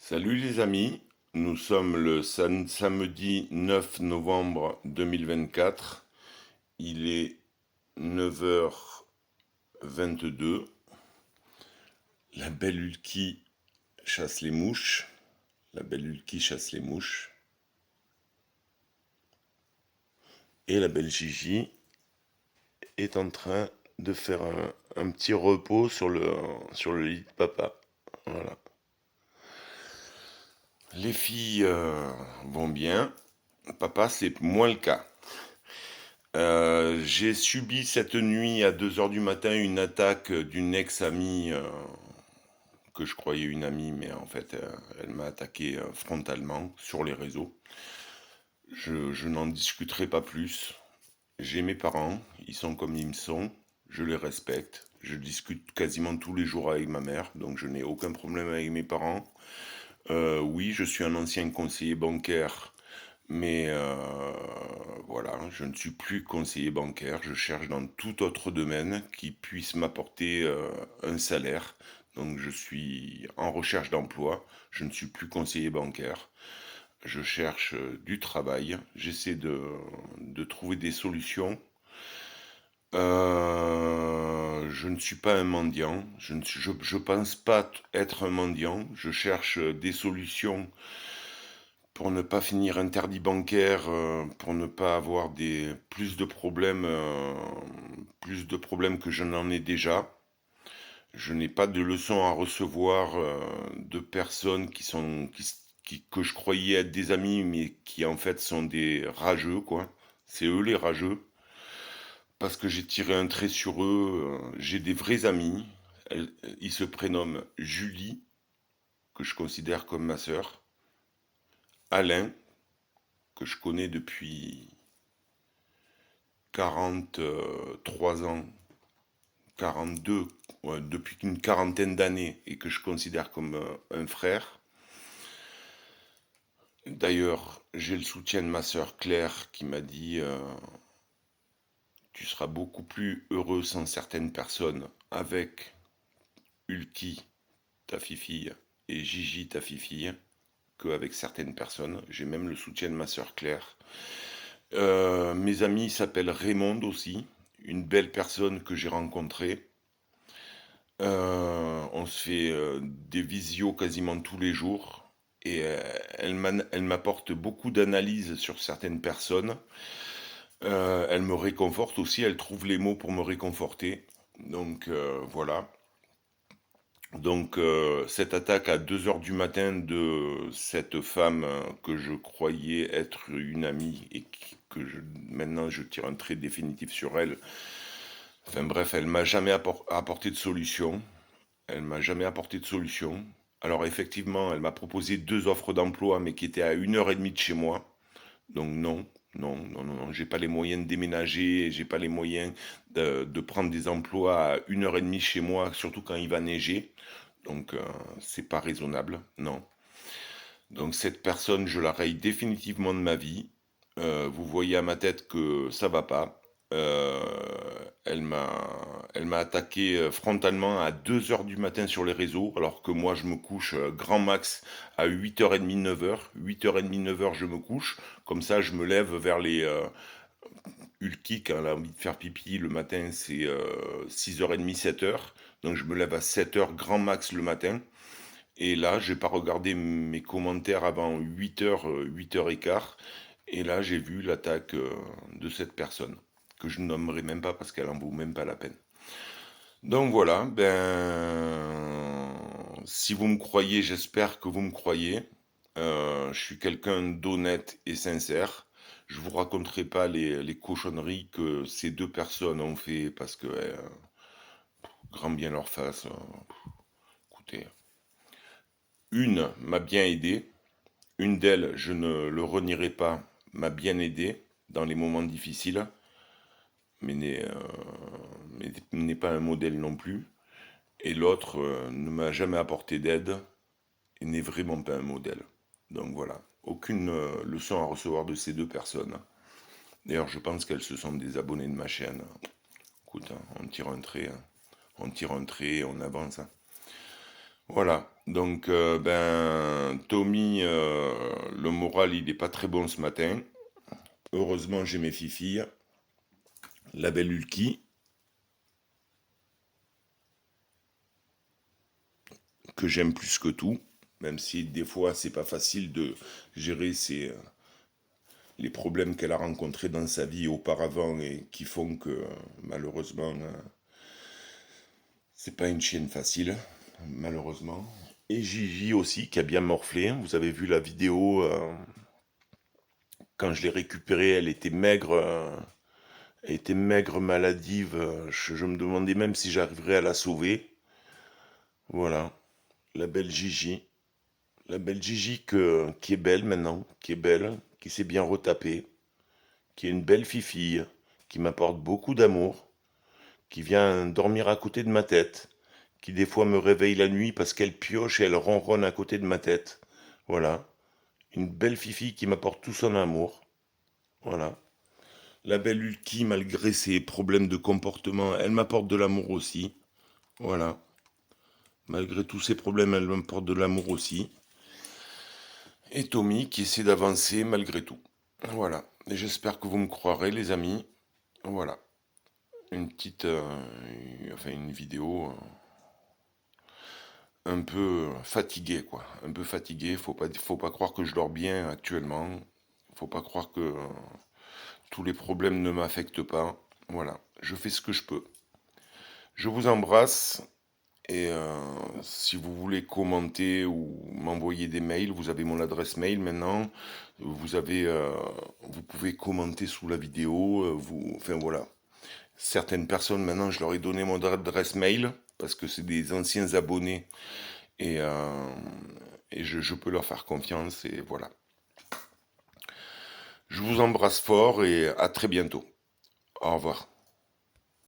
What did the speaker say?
Salut les amis, nous sommes le samedi 9 novembre 2024. Il est 9h22. La belle Ulki chasse les mouches. La belle Ulki chasse les mouches. Et la belle Gigi est en train de faire un petit repos sur le lit de papa. Voilà. Les filles vont bien. Papa, c'est moins le cas. J'ai subi cette nuit à 2 heures du matin une attaque d'une ex-amie que je croyais une amie, mais en fait elle m'a attaqué frontalement sur les réseaux. Je n'en discuterai pas plus. J'ai mes parents, ils sont comme ils me sont, je les respecte. Je discute quasiment tous les jours avec ma mère, donc je n'ai aucun problème avec mes parents. Oui, je suis un ancien conseiller bancaire. Mais voilà, je ne suis plus conseiller bancaire, je cherche dans tout autre domaine qui puisse m'apporter un salaire. Donc je suis en recherche d'emploi, je ne suis plus conseiller bancaire, je cherche du travail, j'essaie de trouver des solutions. Je ne suis pas un mendiant, je pense pas être un mendiant, je cherche des solutions pour ne pas finir interdit bancaire, pour ne pas avoir plus de problèmes que je n'en ai déjà. Je n'ai pas de leçons à recevoir de personnes que je croyais être des amis, mais qui en fait sont des rageux, quoi. C'est eux les rageux, parce que j'ai tiré un trait sur eux. J'ai des vrais amis. Ils se prénomment Julie, que je considère comme ma sœur, Alain, que je connais depuis 43 ans, 42, ouais, depuis une quarantaine d'années, et que je considère comme un frère. D'ailleurs, j'ai le soutien de ma sœur Claire qui m'a dit tu seras beaucoup plus heureux sans certaines personnes avec Ulki, ta fille, et Gigi, ta fille, qu'avec certaines personnes. J'ai même le soutien de ma sœur Claire. Mes amis s'appellent Raymond aussi, une belle personne que j'ai rencontrée. On se fait des visios quasiment tous les jours et elle m'apporte beaucoup d'analyses sur certaines personnes. Elle me réconforte aussi, elle trouve les mots pour me réconforter. Donc voilà. Donc cette attaque à 2 heures du matin de cette femme que je croyais être une amie et maintenant je tire un trait définitif sur elle. Enfin bref, elle m'a jamais apporté de solution. Elle m'a jamais apporté de solution. Alors effectivement, elle m'a proposé deux offres d'emploi, mais qui étaient à 1 heure et demie de chez moi. Donc non, non, non, non, non. J'ai pas les moyens de déménager, j'ai pas les moyens de prendre des emplois à 1 heure et demie chez moi, surtout quand il va neiger. Donc c'est pas raisonnable, non. Donc cette personne, je la raye définitivement de ma vie. Vous voyez à ma tête que ça va pas. Euh, elle m'a, elle m'a attaqué frontalement à 2 heures du matin sur les réseaux, alors que moi je me couche grand max à 8h30, 9h. 8h30, 9h je me couche. Comme ça je me lève vers les Ulki, quand elle a envie de faire pipi le matin, c'est 6h30, 7h. Donc je me lève à 7h grand max le matin. Et là, j'ai pas regardé mes commentaires avant 8h, 8h15. Et là, j'ai vu l'attaque de cette personne, que je ne nommerai même pas parce qu'elle en vaut même pas la peine. Donc voilà, si vous me croyez, j'espère que vous me croyez. Je suis quelqu'un d'honnête et sincère. Je vous raconterai pas les cochonneries que ces deux personnes ont fait parce que grand bien leur face. Écoutez, une m'a bien aidé. Une d'elles, je ne le renierai pas, m'a bien aidé dans les moments difficiles, mais n'est pas un modèle non plus. Et l'autre ne m'a jamais apporté d'aide et n'est vraiment pas un modèle. Donc voilà, aucune leçon à recevoir de ces deux personnes. D'ailleurs, je pense qu'elles se sont des abonnés de ma chaîne. Écoute, hein, on tire un trait, hein. On tire un trait, on avance, hein. Voilà, donc Tommy, le moral il est pas très bon ce matin. Heureusement j'ai mes filles, la belle Ulki, que j'aime plus que tout, même si des fois c'est pas facile de gérer les problèmes qu'elle a rencontrés dans sa vie auparavant et qui font que malheureusement c'est pas une chienne facile, malheureusement. Et Gigi aussi qui a bien morflé, vous avez vu la vidéo, quand je l'ai récupérée, elle était maigre, maladive, je me demandais même si j'arriverais à la sauver. Voilà, la belle Gigi. La belle Gigi qui est belle maintenant, qui est belle, qui s'est bien retapée, qui est une belle fifille, qui m'apporte beaucoup d'amour, qui vient dormir à côté de ma tête, qui des fois me réveille la nuit parce qu'elle pioche et elle ronronne à côté de ma tête. Voilà, une belle fifille qui m'apporte tout son amour. Voilà. La belle Ulki, malgré ses problèmes de comportement, elle m'apporte de l'amour aussi. Voilà. Malgré tous ses problèmes, elle m'apporte de l'amour aussi. Et Tommy qui essaie d'avancer malgré tout. Voilà. Et j'espère que vous me croirez, les amis. Voilà. Une petite, enfin une vidéo un peu fatiguée, quoi. Un peu fatiguée. Faut pas croire que je dors bien actuellement. Faut pas croire que tous les problèmes ne m'affectent pas. Voilà. Je fais ce que je peux. Je vous embrasse. Et si vous voulez commenter ou m'envoyer des mails, vous avez mon adresse mail maintenant. Vous pouvez commenter sous la vidéo. Enfin voilà. Certaines personnes maintenant, je leur ai donné mon adresse mail parce que c'est des anciens abonnés et, je peux leur faire confiance et voilà. Je vous embrasse fort et à très bientôt. Au revoir.